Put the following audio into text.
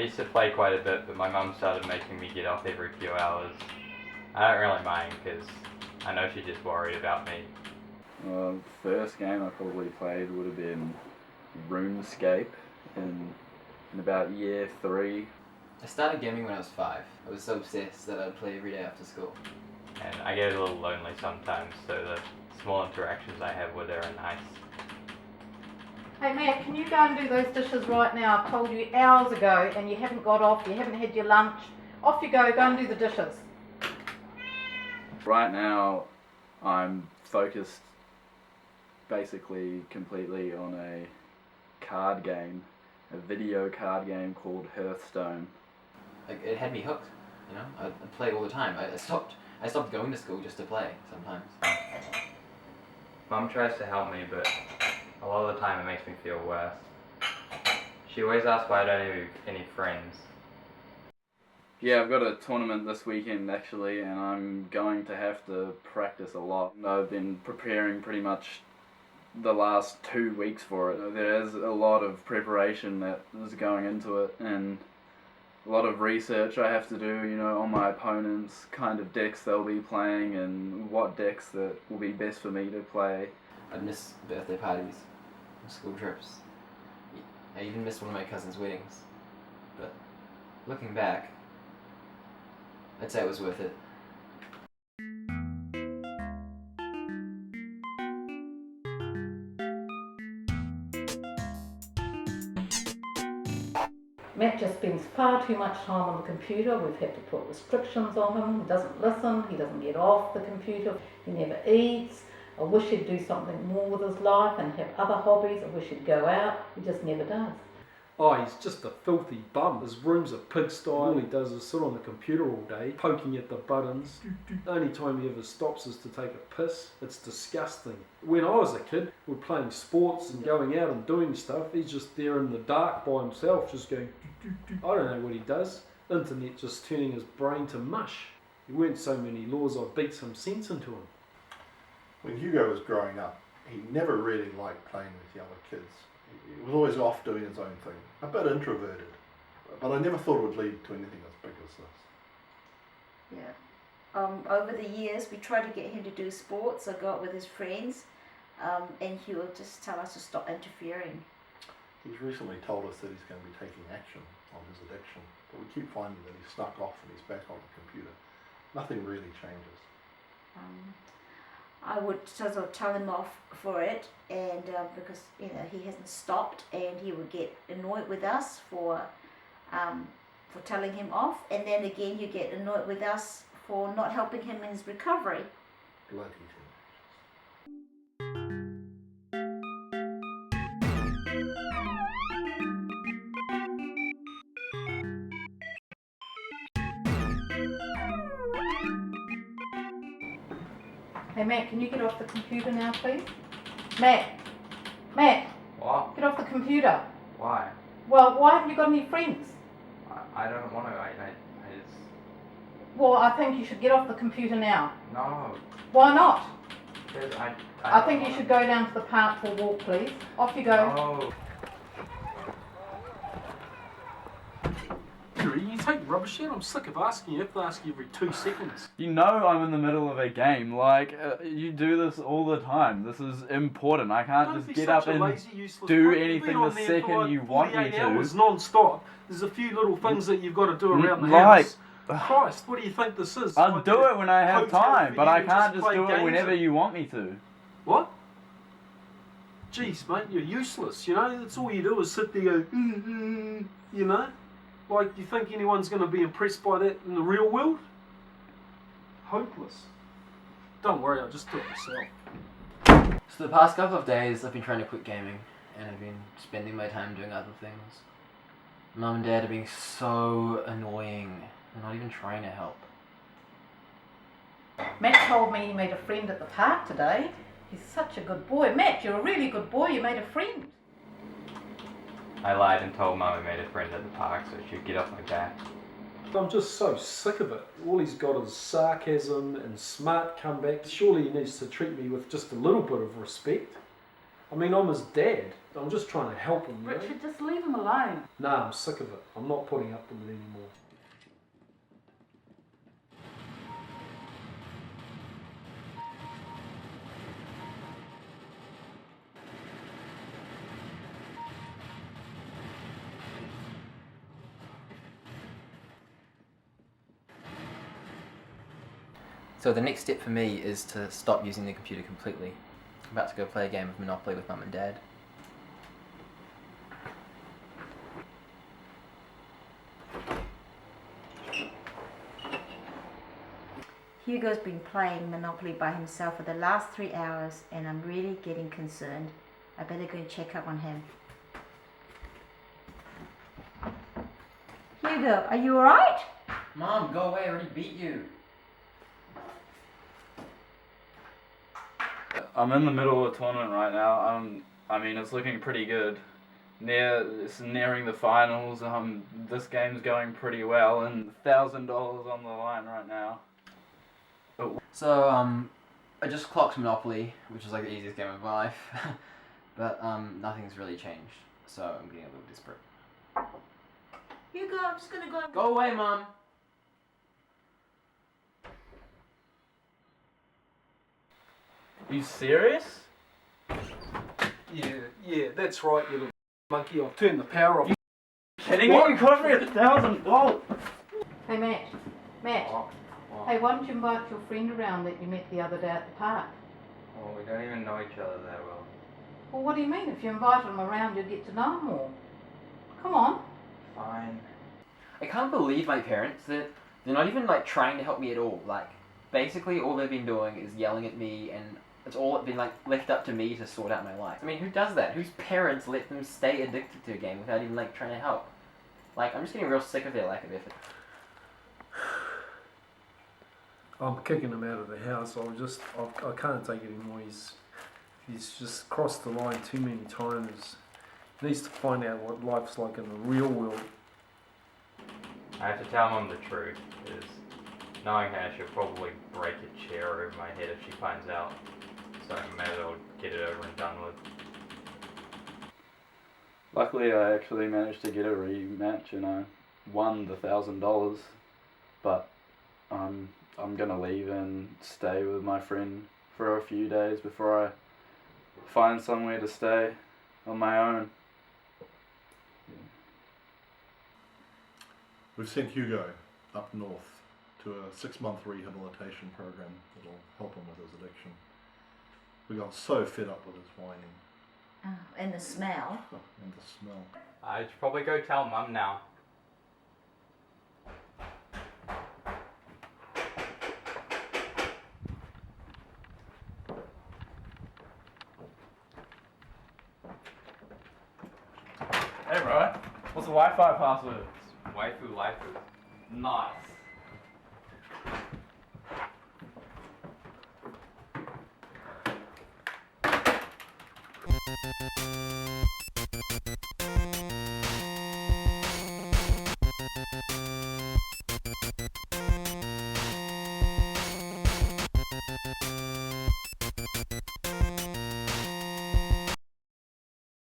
used to play quite a bit, but my mum started making me get off every few hours. I don't really mind because I know she's just worried about me. The first game I probably played would have been RuneScape in about year 3. I started gaming when I was 5. I was so obsessed that I'd play every day after school. And I get a little lonely sometimes, so the small interactions I have with her are nice. Hey Matt, can you go and do those dishes right now? I've told you hours ago and you haven't got off, you haven't had your lunch. Off you go and do the dishes. Right now I'm focused basically completely on a card game, a video card game called Hearthstone. It had me hooked, you know. I'd play all the time. I stopped going to school just to play sometimes. Mum tries to help me, but a lot of the time it makes me feel worse. She always asks why I don't have any friends. Yeah, I've got a tournament this weekend actually, and I'm going to have to practice a lot. I've been preparing pretty much the last 2 weeks for it. There's a lot of preparation that is going into it, and a lot of research I have to do, you know, on my opponents, kind of decks they'll be playing, and what decks that will be best for me to play. I'd miss birthday parties and school trips. I even missed one of my cousin's weddings. But looking back, I'd say it was worth it. Matt just spends far too much time on the computer. We've had to put restrictions on him. He doesn't listen, he doesn't get off the computer, he never eats. I wish he'd do something more with his life and have other hobbies. I wish he'd go out. He just never does. Oh, he's just a filthy bum. His room's a pigsty. All he does is sit on the computer all day, poking at the buttons. The only time he ever stops is to take a piss. It's disgusting. When I was a kid, we're playing sports and going out and doing stuff. He's just there in the dark by himself, just going, I don't know what he does. Internet just turning his brain to mush. There weren't so many laws, I beat some sense into him. When Hugo was growing up, he never really liked playing with younger kids. He was always off doing his own thing, a bit introverted, but I never thought it would lead to anything as big as this. Yeah. Over the years, we tried to get him to do sports or go out with his friends, and he will just tell us to stop interfering. He's recently told us that he's going to be taking action on his addiction, but we keep finding that he's snuck off and he's back on the computer. Nothing really changes. I would sort of tell him off for it, and because he hasn't stopped, and he would get annoyed with us for telling him off, and then again you get annoyed with us for not helping him in his recovery. Bloody Hey Matt, can you get off the computer now, please? Matt! What? Get off the computer. Why? Well, why haven't you got any friends? I don't want to. I just... Well, I think you should get off the computer now. No. Why not? Because I think you should go down to the park for a walk, please. Off you go. No. You take rubbish out? I'm sick of asking you. I have to ask you every 2 seconds. You know I'm in the middle of a game, like, you do this all the time. This is important. I can't Don't just be get such up a and lazy, useless do prick. You've anything been on the there second for you want me 48 to. hours non-stop. There's a few little things that you've got to do around the Like- house. Christ, what do you think this is? I'll Like do a it when I have hotel time, for but you I to can't just play do it games whenever in? you want me to. What? Jeez, mate, you're useless, you know? That's all you do is sit there and go, you know? Like, you think anyone's going to be impressed by that in the real world? Hopeless. Don't worry, I'll just do it myself. So the past couple of days I've been trying to quit gaming, and I've been spending my time doing other things. Mum and Dad are being so annoying. They're not even trying to help. Matt told me he made a friend at the park today. He's such a good boy. Matt, you're a really good boy. You made a friend. I lied and told Mum I made a friend at the park, so she'd get off my back. I'm just so sick of it. All he's got is sarcasm and smart comebacks. Surely he needs to treat me with just a little bit of respect. I mean, I'm his dad. I'm just trying to help him, you know? Richard, just leave him alone. Nah, I'm sick of it. I'm not putting up with it anymore. So the next step for me is to stop using the computer completely. I'm about to go play a game of Monopoly with Mum and Dad. Hugo's been playing Monopoly by himself for the last 3 hours and I'm really getting concerned. I better go and check up on him. Hugo, are you alright? Mom, go away, I already beat you. I'm in the middle of a tournament right now. I mean, it's looking pretty good. It's nearing the finals. This game's going pretty well, and $1,000 on the line right now. So, I just clocked Monopoly, which is like the easiest game of my life. But, nothing's really changed. So, I'm getting a little desperate. Hugo, I'm just gonna go. Go away, Mom! Are you serious? Yeah, that's right, you little monkey. I'll turn the power off. Kidding me? You cost me $1,000. Hey, Matt. Hey, why don't you invite your friend around that you met the other day at the park? Well, we don't even know each other that well. Well, what do you mean? If you invite them around, you'll get to know them more. Come on. Fine. I can't believe my parents, that they're not even like trying to help me at all. Like, basically all they've been doing is yelling at me, and it's all been like left up to me to sort out my life. I mean, who does that? Whose parents let them stay addicted to a game without even like trying to help? Like, I'm just getting real sick of their lack of effort. I'm kicking him out of the house. I can't take it anymore. He's just crossed the line too many times. He needs to find out what life's like in the real world. I have to tell Mum the truth, because knowing her, she'll probably break a chair over my head if she finds out. So I may as well get it over and done with. Luckily, I actually managed to get a rematch and I won the $1,000. But I'm gonna leave and stay with my friend for a few days before I find somewhere to stay on my own. We've sent Hugo up north to a 6-month rehabilitation program that'll help him with his addiction. We got so fed up with his whining. Oh, and the smell. And the smell. I should probably go tell Mum now. Hey bro, what's the Wi-Fi password? Waifu Laifu. Nice.